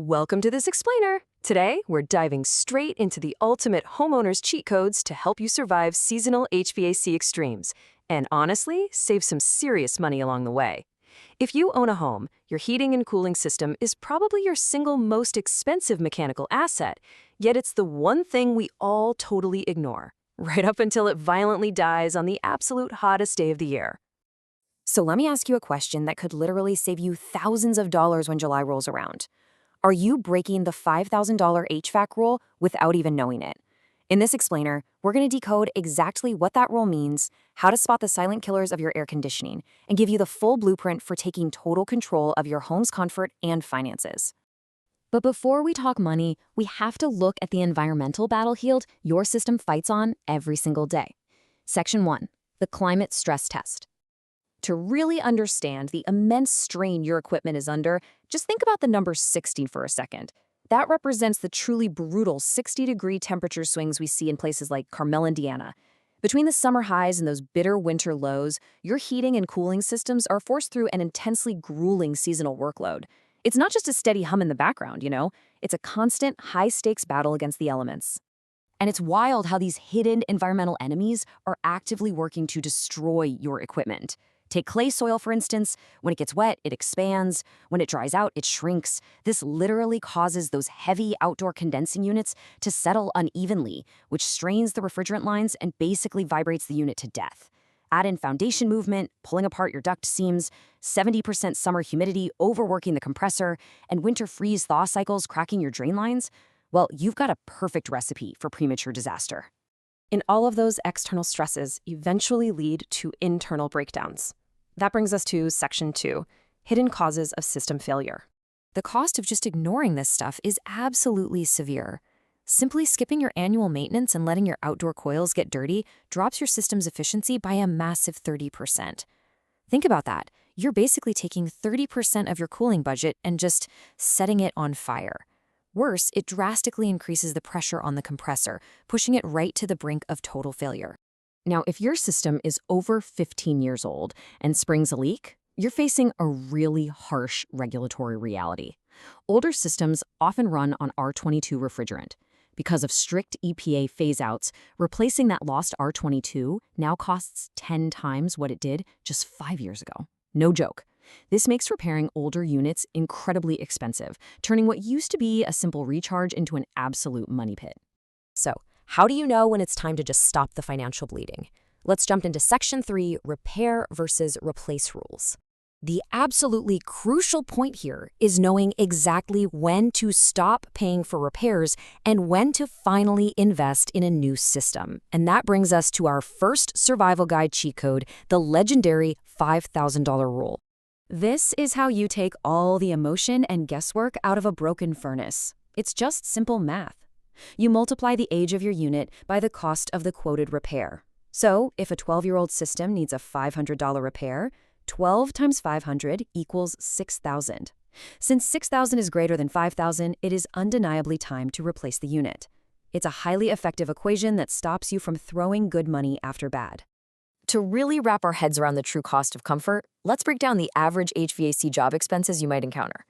Welcome to this explainer. Today, we're diving straight into the ultimate homeowner's cheat codes to help you survive seasonal HVAC extremes, and honestly, save some serious money along the way. If you own a home, your heating and cooling system is probably your single most expensive mechanical asset, yet it's the one thing we all totally ignore, right up until it violently dies on the absolute hottest day of the year. So let me ask you a question that could literally save you thousands of dollars when July rolls around. Are you breaking the $5,000 HVAC rule without even knowing it? In this explainer, we're going to decode exactly what that rule means, how to spot the silent killers of your air conditioning, and give you the full blueprint for taking total control of your home's comfort and finances. But before we talk money, we have to look at the environmental battlefield your system fights on every single day. Section 1, the climate stress test. To really understand the immense strain your equipment is under, just think about the number 60 for a second. That represents the truly brutal 60-degree temperature swings we see in places like Carmel, Indiana. Between the summer highs and those bitter winter lows, your heating and cooling systems are forced through an intensely grueling seasonal workload. It's not just a steady hum in the background, It's a constant, high-stakes battle against the elements. And it's wild how these hidden environmental enemies are actively working to destroy your equipment. Take clay soil, for instance. When it gets wet, it expands. When it dries out, it shrinks. This literally causes those heavy outdoor condensing units to settle unevenly, which strains the refrigerant lines and basically vibrates the unit to death. Add in foundation movement, pulling apart your duct seams, 70% summer humidity overworking the compressor, and winter freeze-thaw cycles cracking your drain lines. Well, you've got a perfect recipe for premature disaster. And all of those external stresses eventually lead to internal breakdowns. That brings us to Section 2, hidden causes of system failure. The cost of just ignoring this stuff is absolutely severe. Simply skipping your annual maintenance and letting your outdoor coils get dirty drops your system's efficiency by a massive 30%. Think about that. You're basically taking 30% of your cooling budget and just setting it on fire. Worse, it drastically increases the pressure on the compressor, pushing it right to the brink of total failure. Now, if your system is over 15 years old and springs a leak, you're facing a really harsh regulatory reality. Older systems often run on R22 refrigerant. Because of strict EPA phase-outs, replacing that lost R22 now costs 10 times what it did just 5 years ago. No joke. This makes repairing older units incredibly expensive, turning what used to be a simple recharge into an absolute money pit. So, how do you know when it's time to just stop the financial bleeding? Let's jump into Section 3, repair versus replace rules. The absolutely crucial point here is knowing exactly when to stop paying for repairs and when to finally invest in a new system. And that brings us to our first survival guide cheat code, the legendary $5,000 rule. This is how you take all the emotion and guesswork out of a broken furnace. It's just simple math. You multiply the age of your unit by the cost of the quoted repair. So, if a 12-year-old system needs a $500 repair, 12 times 500 equals $6,000. Since $6,000 is greater than $5,000, it is undeniably time to replace the unit. It's a highly effective equation that stops you from throwing good money after bad. To really wrap our heads around the true cost of comfort, let's break down the average HVAC job expenses you might encounter.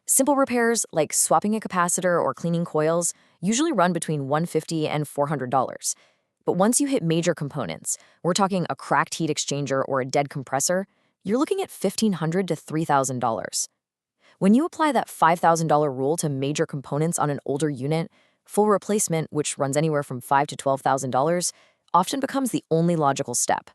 Simple repairs, like swapping a capacitor or cleaning coils, usually run between $150 and $400. But once you hit major components, we're talking a cracked heat exchanger or a dead compressor, you're looking at $1,500 to $3,000. When you apply that $5,000 rule to major components on an older unit, full replacement, which runs anywhere from $5,000 to $12,000, often becomes the only logical step.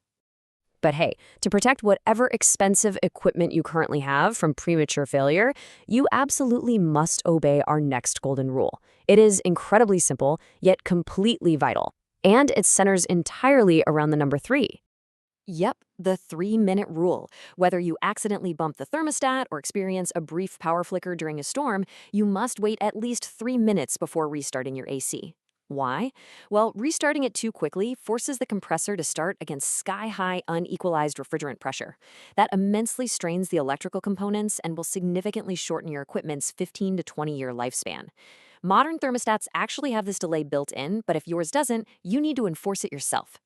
But hey, to protect whatever expensive equipment you currently have from premature failure, you absolutely must obey our next golden rule. It is incredibly simple, yet completely vital. And it centers entirely around the number 3. Yep, the 3-minute rule. Whether you accidentally bump the thermostat or experience a brief power flicker during a storm, you must wait at least 3 minutes before restarting your AC. Why? Well, restarting it too quickly forces the compressor to start against sky-high unequalized refrigerant pressure. That immensely strains the electrical components and will significantly shorten your equipment's 15 to 20-year lifespan. Modern thermostats actually have this delay built in, but if yours doesn't, you need to enforce it yourself.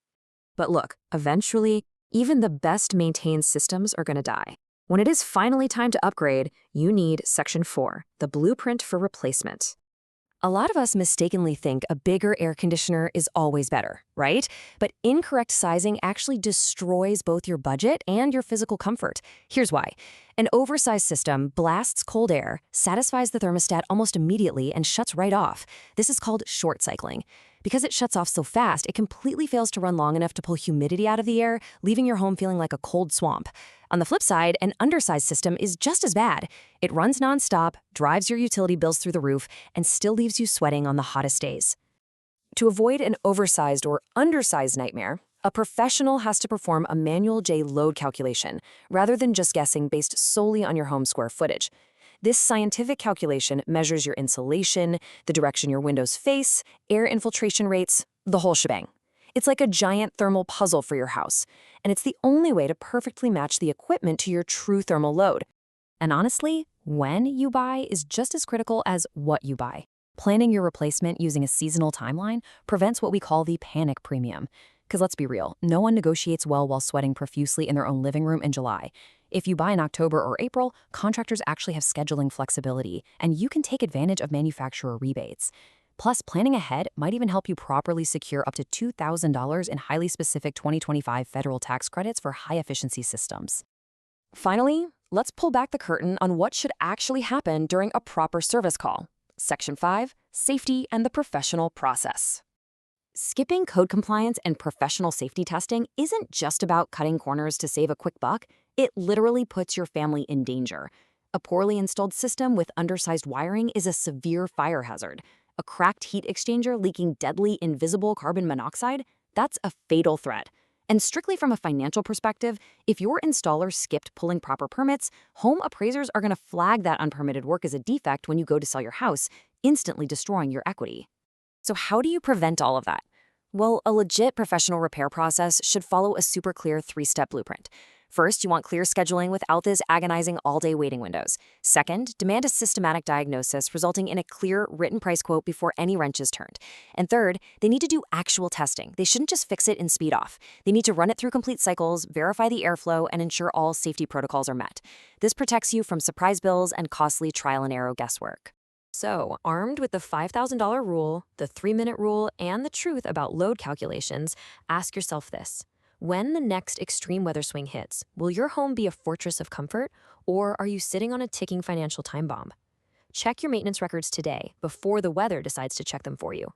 But look, eventually, even the best maintained systems are going to die. When it is finally time to upgrade, you need Section 4, the blueprint for replacement. A lot of us mistakenly think a bigger air conditioner is always better, right? But incorrect sizing actually destroys both your budget and your physical comfort. Here's why. An oversized system blasts cold air, satisfies the thermostat almost immediately, and shuts right off. This is called short cycling. Because it shuts off so fast, it completely fails to run long enough to pull humidity out of the air, leaving your home feeling like a cold swamp. On the flip side, an undersized system is just as bad. It runs nonstop, drives your utility bills through the roof, and still leaves you sweating on the hottest days. To avoid an oversized or undersized nightmare, a professional has to perform a manual J load calculation, rather than just guessing based solely on your home square footage. This scientific calculation measures your insulation, the direction your windows face, air infiltration rates, the whole shebang. It's like a giant thermal puzzle for your house, and it's the only way to perfectly match the equipment to your true thermal load. And honestly, when you buy is just as critical as what you buy. Planning your replacement using a seasonal timeline prevents what we call the panic premium. Because let's be real, no one negotiates well while sweating profusely in their own living room in July. If you buy in October or April, contractors actually have scheduling flexibility, and you can take advantage of manufacturer rebates. Plus, planning ahead might even help you properly secure up to $2,000 in highly specific 2025 federal tax credits for high-efficiency systems. Finally, let's pull back the curtain on what should actually happen during a proper service call. Section 5, Safety and the Professional Process. Skipping code compliance and professional safety testing isn't just about cutting corners to save a quick buck. It literally puts your family in danger. A poorly installed system with undersized wiring is a severe fire hazard. A cracked heat exchanger leaking deadly invisible carbon monoxide? That's a fatal threat. And strictly from a financial perspective, if your installer skipped pulling proper permits, home appraisers are going to flag that unpermitted work as a defect when you go to sell your house, instantly destroying your equity. So how do you prevent all of that? Well, a legit professional repair process should follow a super clear 3-step blueprint. First, you want clear scheduling without those agonizing all-day waiting windows. Second, demand a systematic diagnosis resulting in a clear written price quote before any wrench is turned. And third, they need to do actual testing. They shouldn't just fix it and speed off. They need to run it through complete cycles, verify the airflow, and ensure all safety protocols are met. This protects you from surprise bills and costly trial and error guesswork. So, armed with the $5,000 rule, the 3-minute rule, and the truth about load calculations, ask yourself this. When the next extreme weather swing hits, will your home be a fortress of comfort, or are you sitting on a ticking financial time bomb? Check your maintenance records today before the weather decides to check them for you.